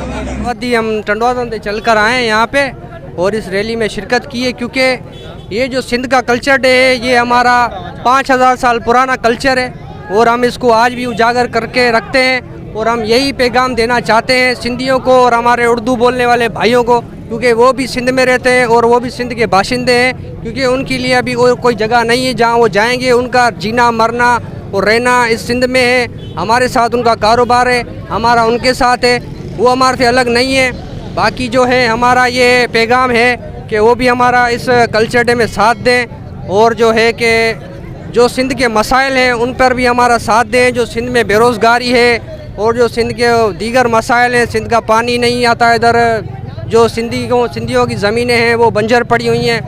हम टंडवादन से चल कर आए हैं यहाँ पे और इस रैली में शिरकत की है, क्योंकि ये जो सिंध का कल्चर डे है ये हमारा 5000 साल पुराना कल्चर है और हम इसको आज भी उजागर करके रखते हैं। और हम यही पैगाम देना चाहते हैं सिंधियों को और हमारे उर्दू बोलने वाले भाइयों को, क्योंकि वो भी सिंध में रहते हैं और वो भी सिंध के बाशिंदे हैं, क्योंकि उनके लिए अभी और कोई जगह नहीं है जहाँ वो जाएंगे। उनका जीना मरना और रहना इस सिंध में है। हमारे साथ उनका कारोबार है, हमारा उनके साथ है, वो हमारे से अलग नहीं है। बाकी जो है हमारा ये पैगाम है कि वो भी हमारा इस कल्चर डे में साथ दें और जो है कि जो सिंध के मसाइल हैं उन पर भी हमारा साथ दें। जो सिंध में बेरोज़गारी है और जो सिंध के दीगर मसाइल हैं, सिंध का पानी नहीं आता इधर, जो सिंधियों की ज़मीनें हैं वो बंजर पड़ी हुई हैं,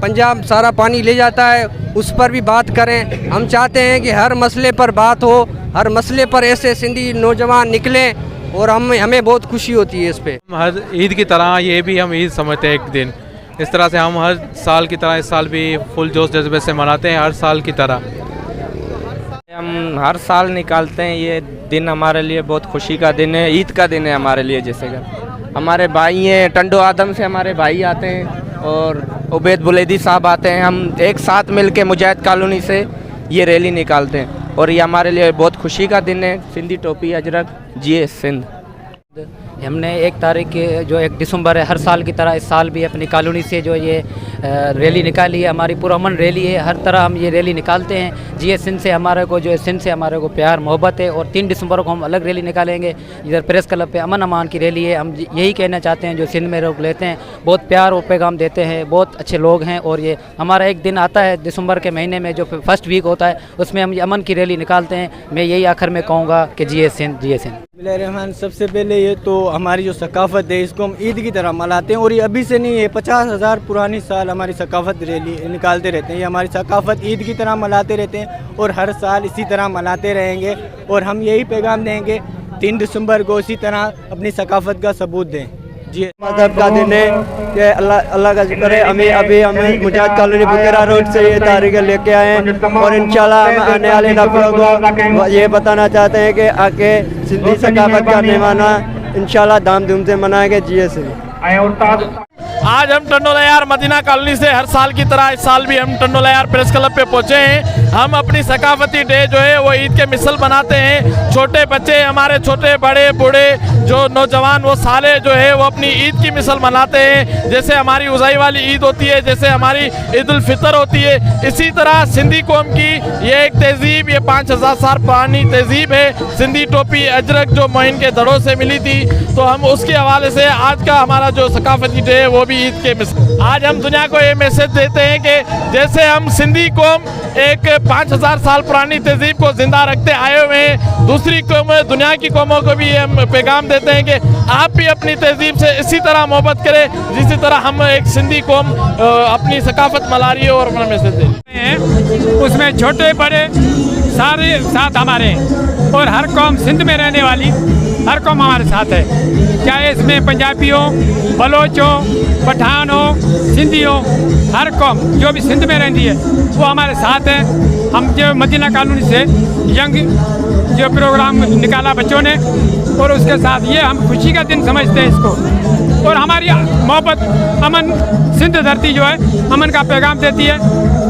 पंजाब सारा पानी ले जाता है, उस पर भी बात करें। हम चाहते हैं कि हर मसले पर बात हो, हर मसले पर ऐसे सिंधी नौजवान निकलें और हमें बहुत खुशी होती है इस पर। हर ईद की तरह ये भी हम ईद समझते हैं एक दिन, इस तरह से हम हर साल की तरह इस साल भी फुल जोश जज्बे से मनाते हैं, हर साल की तरह हम हर साल निकालते हैं। ये दिन हमारे लिए बहुत खुशी का दिन है, ईद का दिन है हमारे लिए। जैसे कि हमारे भाई हैं, टंडो आदम से हमारे भाई आते हैं और उबैद बुलैदी साहब आते हैं। हम एक साथ मिलके मुजाहिद कॉलोनी से ये रैली निकालते हैं और ये हमारे लिए बहुत खुशी का दिन है। सिंधी टोपी अजरक जिए सिंध। हमने 1 तारीख जो 1 दिसंबर है, हर साल की तरह इस साल भी अपनी कॉलोनी से जो ये रैली निकाली है, हमारी पुरअमन रैली है। हर तरह हम ये रैली निकालते हैं। जिए सिंध से हमारे को जो है, सिंध से हमारे को प्यार मोहब्बत है। और 3 दिसंबर को हम अलग रैली निकालेंगे, इधर प्रेस क्लब पे अमन अमान की रैली है। हम यही कहना चाहते हैं, जो सिंध में लोग लेते हैं बहुत प्यार और पैगाम देते हैं, बहुत अच्छे लोग हैं। और ये हमारा एक दिन आता है दिसंबर के महीने में जो फर्स्ट वीक होता है, उसमें हम अमन की रैली निकालते हैं। मैं यही आखिर में कहूँगा कि जिए सिंध, जिए सिंध। रहमान, सबसे पहले ये तो हमारी जो सकाफ़त है इसको हम ईद की तरह मनाते हैं और ये अभी से नहीं है, 50,000 पुरानी साल हमारी सकाफ़त रैली निकालते रहते हैं। ये हमारी सकाफ़त ईद की तरह मनाते रहते हैं और हर साल इसी तरह मनाते रहेंगे। और हम यही पैगाम देंगे 3 दिसंबर को इसी तरह अपनी सकाफ़त का सबूत दें। जी, मज़हब का दिन है कि अल्लाह का जिक्र है। हमें मुजाहिद कॉलोनी बुकेरा रोड से ये तारीख लेके आए हैं और इंशाल्लाह हम आने वाले नफरों को ये बताना चाहते हैं कि आके सिंधी सकाफत का मेहमाना इंशाल्लाह धाम धूम से मनाएंगे। जिए सिंध। आज हम टंडोलायार मदीना कॉलोनी से हर साल की तरह इस साल भी हम टंडोलायार प्रेस क्लब पे पहुंचे हैं। हम अपनी सकाफती डे जो है वो ईद के मिसल बनाते हैं। छोटे बच्चे, हमारे छोटे बड़े बूढ़े जो नौजवान, वो साले जो है वो अपनी ईद की मिसल मनाते हैं। जैसे हमारी उज़ाई वाली ईद होती है, जैसे हमारी ईद उल फितर होती है, इसी तरह सिंधी कौम की ये एक तहजीब, ये 5000 साल पुरानी तहजीब है। सिंधी टोपी अजरक जो मोइन के दड़ों से मिली थी, तो हम उसके हवाले से आज का हमारा जो सकाफती डे है वो भी ईद के मिसल। आज हम दुनिया को ये मैसेज देते हैं कि जैसे हम सिंधी कौम एक 5000 साल पुरानी तहजीब को जिंदा रखते आए हुए हैं, दूसरी कौम, दुनिया की कौमों को भी हम पैगाम देते हैं कि आप भी अपनी तहजीब से इसी तरह मोहब्बत करें जिसी तरह हम एक सिंधी कौम अपनी सकाफत मना रही है और अपना मैसेज दे रही है। उसमें छोटे बड़े सारे साथ हमारे हैं और हर कौम सिंध में रहने वाली हर कौम हमारे साथ है, चाहे इसमें पंजाबी हो, बलोच हो, पठान हो, सिंधी हो, हर कौम जो भी सिंध में रहती है वो हमारे साथ है। हम जो मदीना कॉलोनी से यंग जो प्रोग्राम निकाला बच्चों ने, और उसके साथ ये हम खुशी का दिन समझते हैं इसको। और हमारी मोहब्बत अमन, सिंध धरती जो है अमन का पैगाम देती है।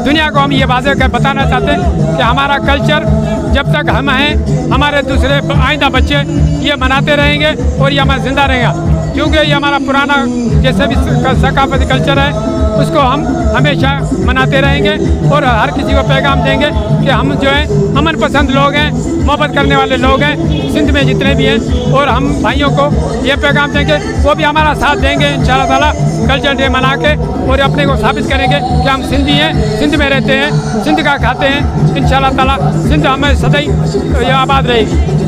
दुनिया को हम ये वाज़ेह कर बताना चाहते हैं कि हमारा कल्चर जब तक हम हैं, हमारे दूसरे आइंदा बच्चे ये मनाते रहेंगे और ये हमारा ज़िंदा रहेगा, क्योंकि ये हमारा पुराना जैसे भी सकाफती कल्चर है उसको हम हमेशा मनाते रहेंगे। और हर किसी को पैगाम देंगे कि हम जो है अमन पसंद लोग हैं, मोहब्बत करने वाले लोग हैं सिंध में जितने भी हैं। और हम भाइयों को ये पैगाम देंगे, वो भी हमारा साथ देंगे इंशाअल्लाह ताला कल्चर डे मना के, और अपने को साबित करेंगे कि हम सिंधी हैं, सिंध में रहते हैं, सिंध का खाते हैं। इंशाअल्लाह ताला सिंध हमें सदैव आबाद रहेगी।